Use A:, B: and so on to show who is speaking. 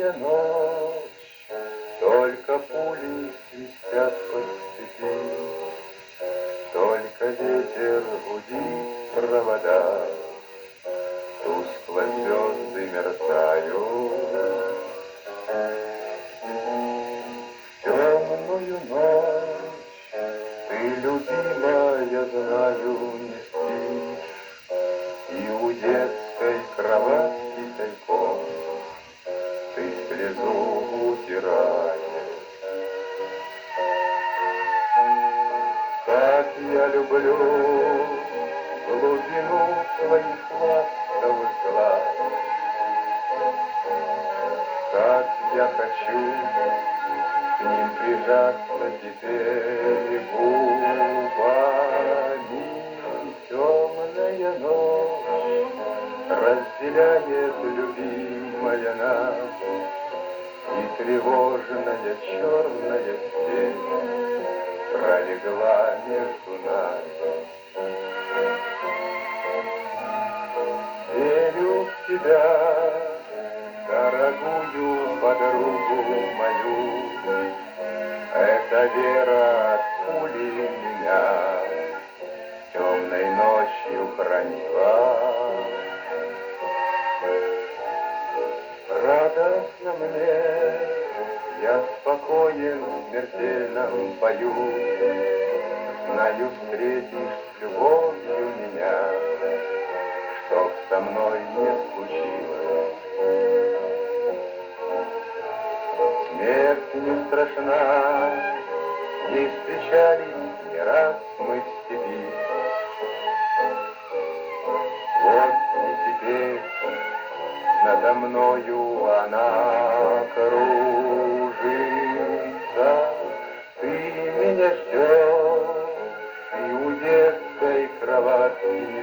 A: темная ночь, только пули свистят по степи, только ветер гудит провода, тускло звезды мерцают. Темную ночь ты, любимая, знаю, не спишь, и у детской кроватки тайком ты слезу утираешь. Как я люблю глубину твоих ласковых глаз, как я хочу к ним прижаться теперь губами. Темная ночь разделяет, любимая, нас, и тревожная черная тень пролегла между нами. Верю в тебя, дорогую подругу мою, эта вера от пули меня темной ночью хранила. Радостно мне, я спокоен в смертельном бою, знаю, встретишь с любовью меня, чтоб со мной не случилось. Смерть не страшна, ей встречались не раз мы в степи. Вот и теперь надо мною она кружится. Ты меня ждешь, и у детской кроватки